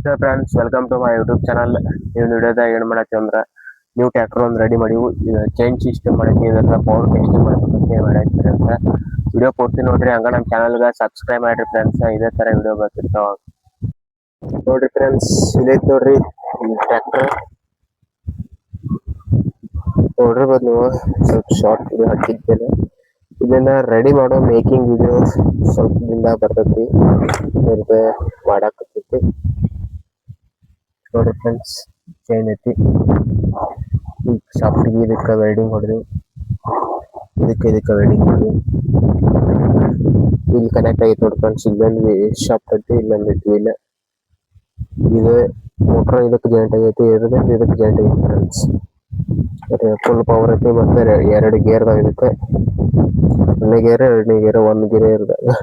So friends, welcome to my YouTube channel. ಈ ಒಂದು ವಿಡಿಯೋದಾಗ ಏನು ಮಾಡತ್ತೀವಿ ಅಂದ್ರೆ ನ್ಯೂ ಟ್ರ್ಯಾಕ್ಟರ್ ಒಂದು ರೆಡಿ ಮಾಡಿವು. ಚೇಂಜ್ ಸಿಸ್ಟಮ್ ಮಾಡಕ್ಕೆ ಇದೆಲ್ಲ ಪವರ್ ಟೆಸ್ಟಿಂಗ್ ಮಾಡಕ್ಕೆ ಮಾಡಾಕ್ತಾರೆ ಅಂತ ವಿಡಿಯೋ ಪೂರ್ತಿ ನೋಡ್ರಿ. ಹಂಗ ನಮ್ಮ ಚಾನಲ್ಗೆ ಸಬ್ಸ್ಕ್ರೈಬ್ ಮಾಡ್ರಿ ಫ್ರೆಂಡ್ಸ್. ಇದೇ ತರ ವಿಡಿಯೋ ಬರ್ತಿರ್ತಾವ ನೋಡ್ರಿ ಫ್ರೆಂಡ್ಸ್. ಇದೈತೆ ನೋಡ್ರಿ ಟ್ರ್ಯಾಕ್ಟರ್ ನೋಡಿರ್ಬೋದು ನೀವು. ಸ್ವಲ್ಪ ಶಾರ್ಟ್ ವಿಡಿಯೋ ಹಾಕಿದ್ದೇನೆ. ಇದನ್ನ ರೆಡಿ ಮಾಡೋ ಮೇಕಿಂಗ್ ವಿಡಿಯೋ ಸ್ವಲ್ಪ ದಿನ ಬರ್ತೈತಿ, ಮಾಡಾಕತ್ತೈತಿ ನೋಡ್ರಿ ಫ್ರೆಂಡ್ಸ್. ಚೈನ್ ಐತಿ, ಈಗ ಶಾಫ್ಟ್ಗೆ ಇದಕ್ಕೆ ವೆಲ್ಡಿಂಗ್ ಹೊಡೆದು ಇದಕ್ಕೆ ವೆಲ್ಡಿಂಗ್ ಮಾಡಿ ಇಲ್ಲಿ ಕನೆಕ್ಟ್ ಆಗೈತೆ ನೋಡಿ ಫ್ರೆಂಡ್ಸ್. ಇಲ್ಲೊಂದು ಶಾಫ್ಟ್ ಐತಿ, ಇಲ್ಲೊಂದು ವೀಲ್. ಇದು ಮೋಟ್ರ್ ಇದಕ್ಕೆ ಜಾಯಿಂಟ್ ಆಗೈತಿ, ಇದಕ್ಕೆ ಜಾಯಿಂಟ್ ಆಗೈತಿ ಫ್ರೆಂಡ್ಸ್. ಫುಲ್ ಪವರ್ ಐತಿ. ಮತ್ತೆ ಎರಡು ಗೇರ್ದಾವ ಇದಕ್ಕೆ. ಒಂದನೇ ಗೇರ್, ಎರಡನೇ ಗೇರ್, ಒಂದು ಗೇರ್ ಇರ್ದಾಗ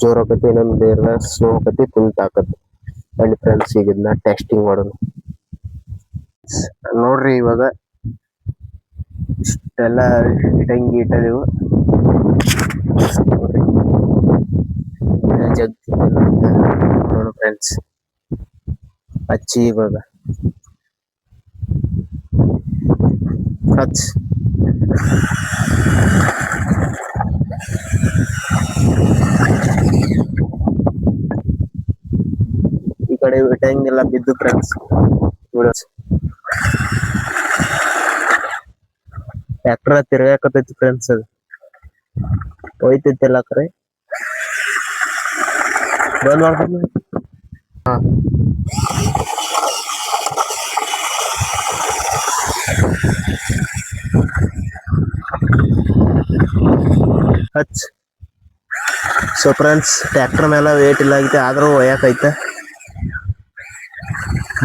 ಜೋರ್ ಆಕತಿ, ಇನ್ನೊಂದು ಗೇರ್ದಾಗ ಸ್ಲೋ ಆಕತಿ, ಫುಲ್ ತಾಕತಿ. ಅಲ್ಲಿ ಫ್ರೆಂಡ್ಸ್ ಈಗ ಇದನ್ನ ಟೆಸ್ಟಿಂಗ್ ಮಾಡೋಣ ನೋಡ್ರಿ. ಇವಾಗ ಇಷ್ಟೆಲ್ಲ ಇಟ್ಟಂಗಿ ಇಟ್ಟದೆವು ಜಗ್ ನೋಡು ಫ್ರೆಂಡ್ಸ್. ಹಚ್ಚಿ ಇವಾಗ ಹಚ್ ಈ ಕಡೆ ಇಟ್ಟಂಗೆಲ್ಲ ಬಿದ್ದು ಫ್ರೆಂಡ್ಸ್. Tractor ತಿರ್ಗಾಕತೈತಿ friends. ಅದು ಹೋಯ್ತೈತಿಲ್ಲ ಕರೆ ಬಂದ್ ಮಾಡ್ಕೊಂಡು ಹಚ್. ಸೊ ಫ್ರೆಂಡ್ಸ್, ಟ್ರ್ಯಾಕ್ಟರ್ ಮೇಲೆ ವೇಟ್ ಇಲ್ಲ ಆಗೈತೆ, ಆದ್ರೂ ಒಯ್ಯಾಕೈತೆ.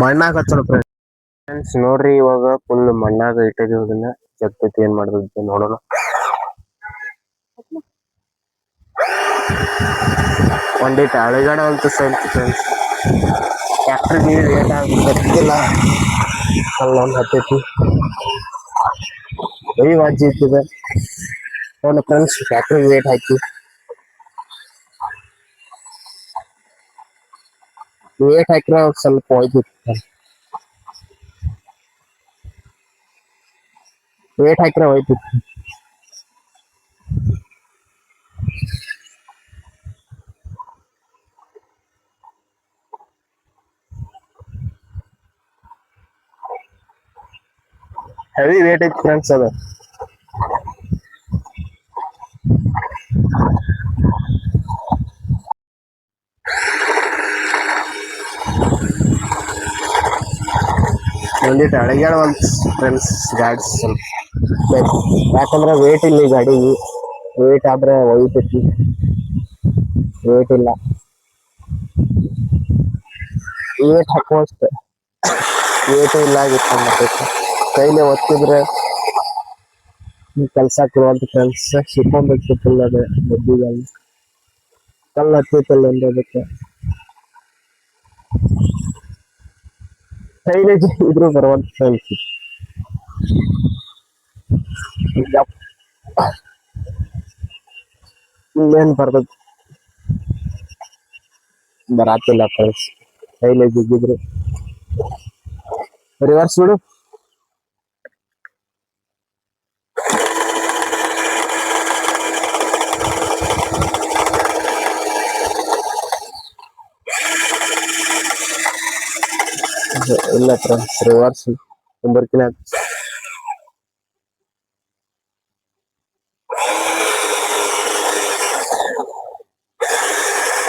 ಮಣ್ಣಾಗ ಹಚ್ಚೋಣ ಫ್ರೆಂಡ್ಸ್. ನೋಡ್ರಿ ಇವಾಗ ಫುಲ್ ಮಣ್ಣಾಗ ಇಟ್ಟಿದೀವಿ. ಅದನ್ನ ಜಗ್ತೈತಿ, ಏನ್ ಮಾಡ್ತೈತಿ ನೋಡೋಣ. ಒಂದಿಟ್ಟು ಅಳಗಾಡ ಅಂತ ಸ್ವಲ್ಪ ಫ್ರೆಂಡ್ಸ್. ಟ್ರ್ಯಾಕ್ಟರ್ಗೆ ವೇಟ್ ಆಗ್ತಿಲ್ಲ, ಅಲ್ಲೊಂದು ಹತ್ತೈತಿ. ಬರೀ ವಾಜಿ ಇರ್ತದೆ ನೋಡಿ ಫ್ರೆಂಡ್ಸ್. ಟ್ರ್ಯಾಕ್ಟರ್ಗೆ ವೇಟ್ ಹಾಕಿ ಹಾಕಿದ್ರೆ ಸ್ವಲ್ಪ ಹೋಯ್ತಿತ್ತು. ವೇಟ್ ಹಾಕಿದ್ರೆ ಹೋಯ್ತಿತ್ತು. ಹೆವಿ ವೇಟ್ ಐತಿ ಫ್ರೆಂಡ್ಸ್. ಅದು ಒಂದಿಟ್ಟು ಅಳಗ್ಯಾಡ ಫ್ರೆಂಡ್ಸ್ ಗಾಡಿ ಸ್ವಲ್ಪ. ಯಾಕಂದ್ರೆ ವೇಟ್ ಇಲ್ಲ ಈ ಗಾಡಿಗೆ. ವೇಟ್ ಆದ್ರೆ ಒಯ್ತೈತಿ, ವೇಟ್ ಇಲ್ಲ. ವೇಟ್ ಹಾಕುವಷ್ಟು ವೇಟ್ ಇಲ್ಲ ಆಗಿತ್ತು. ಮತ್ತೆ ಕೈಲಿ ಒತ್ತಿದ್ರೆ ಕೆಲ್ಸ ಕೊಡುವಂತ ಫ್ರೆಂಡ್ಸ್. ಸಿಕ್ಕೊಂಡ್ಬಿಟ್ಟು ಫುಲ್ ಅದೇ ಬಡ್ಡಿಗಾಗಿ ಕಲ್ಲು ಹತ್ತೈತಲ್ಲ ಅಂದ್ರೆ ಅದಕ್ಕೆ ಕೈಲಿ ಇದ್ರು ಬರುವಂತ ಫ್ರೆಂಡ್ಸ್. ಏನ್ ಬರ್ತೈತಿ ಬರಾತಿಲ್ಲ ಫ್ರೆಂಡ್ಸ್. ಕೈಲಿ ಜಿಗ್ಗಿದ್ರು ರಿವರ್ಸ್ ಬಿಡು. ಇಲ್ಲ ಫ್ರೆಂಡ್ಸ್, ರಿವರ್ಸ್ ಒಂಬರ್ಕಿನ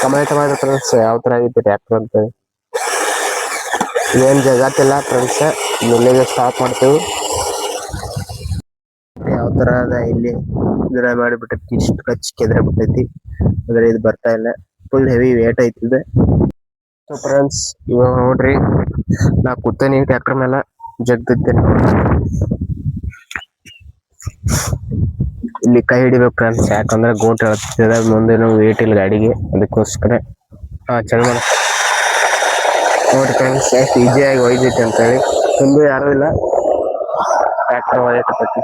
ಕಮೆಂಟ್ ಮಾಡಿ ಫ್ರೆಂಡ್ಸ್ ಯಾವ ತರ ಆಗಿತ್ತು ಟ್ರ್ಯಾಕ್ಟರ್ ಅಂತ. ಏನ್ ಜಗತ್ತಿಲ್ಲ ಫ್ರೆಂಡ್ಸ್, ಇಲ್ಲಿಗೆ ಸ್ಟಾಪ್ ಮಾಡ್ತೇವೆ. ಯಾವ ತರ ಅದ ಇಲ್ಲಿ ಗಿಡ ಮಾಡಿಬಿಟ್ಟೈತಿ, ಇಷ್ಟು ಕಚ್ ಕೆದ್ರ ಬಿಟ್ಟೈತಿ. ಆದ್ರೆ ಇದು ಬರ್ತಾ ಇಲ್ಲ, ಫುಲ್ ಹೆವಿ ವೇಟ್ ಐತಿದೆ. ಸೊ ಫ್ರೆಂಡ್ಸ್, ಇವಾಗ ನೋಡ್ರಿ ನಾ ಕೂತೇನಿ ಟ್ರ್ಯಾಕ್ಟರ್ ಮೇಲೆ, ಜಗ್ದಿದ್ದೇನೆ. ಇಲ್ಲಿ ಕೈ ಹಿಡಿಬೇಕು ಫ್ರೆಂಡ್ಸ್, ಯಾಕಂದ್ರೆ ಗೋಟ್ ಹೇಳ್ತಿದೆ ಮುಂದೆ ವೇಟ್ ಇಲ್ಲ ಗಾಡಿಗೆ, ಅದಕ್ಕೋಸ್ಕರ. ಚಲೋ ಮಾಡ ನೋಡಿ ಫ್ರೆಂಡ್ಸ್, ಎಷ್ಟು ಈಸಿಯಾಗಿ ಒಯ್ದೈತಿ ಅಂತೇಳಿ. ತುಂಬಾ ಯಾರು ಇಲ್ಲ, ಟ್ರ್ಯಾಕ್ಟರ್ ಒಯ್ಯಕತ್ತೈತಿ.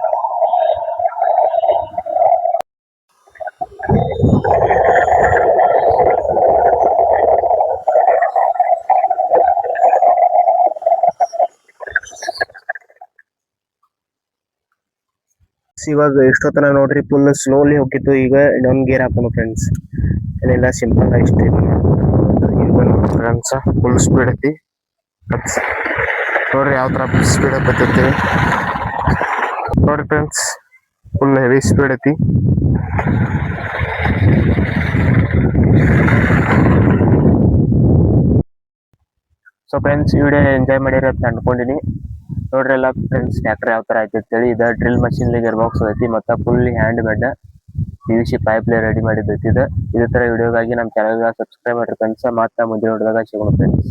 ಇವಾಗ ಎಷ್ಟೊತ್ತನ ನೋಡ್ರಿ ಫುಲ್ ಸ್ಲೋಲಿ ಹೋಗಿತ್ತು. ಈಗ ಇನ್ನೊಂದು ಗೇರ್ ಹಾಕೋಣ ಫ್ರೆಂಡ್ಸ್. ಏನಿಲ್ಲ ಸಿಂಪಲ್ ಇಷ್ಟ ಫ್ರೆಂಡ್ಸ್. ಫುಲ್ ಸ್ಪೀಡ್ ಐತಿ ನೋಡ್ರಿ ಯಾವ ತರ ಸ್ಪೀಡ್ ಬರ್ತೈತಿ ನೋಡ್ರಿ ಫ್ರೆಂಡ್ಸ್. ಫುಲ್ ಹೆವಿ ಸ್ಪೀಡ್ ಐತಿ. ಸೊ ಫ್ರೆಂಡ್ಸ್ ಈ ವಿಡಿಯೋ ಎಂಜಾಯ್ ಮಾಡಿರಿ ಅಂತ ಅನ್ಕೊಂಡಿನಿ. ನೋಡ್ರಿ ಎಲ್ಲ ಫ್ರೆಂಡ್ಸ್ ಟ್ರ್ಯಾಕ್ಟರ್ ಯಾವ ತರ ಐತಿ ಅಂತೇಳಿ. ಇದು ಡ್ರಿಲ್ ಮಷಿನ್ ಗೇರ್ ಬಾಕ್ಸ್ ಐತಿ ಮತ್ತೆ full hand made PVC pipe ready ಮಾಡಿದ್ದೈತಿ. ಇದೇ ತರ ವಿಡಿಯೋಗಾಗಿ ನಮ್ಮ ಚಾನಲ್ ಸಬ್ಸ್ಕ್ರೈಬ್ ಮಾಡ್ರಿ ಫ್ರೆಂಡ್ಸ್. ಮತ್ತೆ ಮುಂದಿನ ವಿಡಿಯೋದಾಗ ಸಿಗೋಣ ಫ್ರೆಂಡ್ಸ್.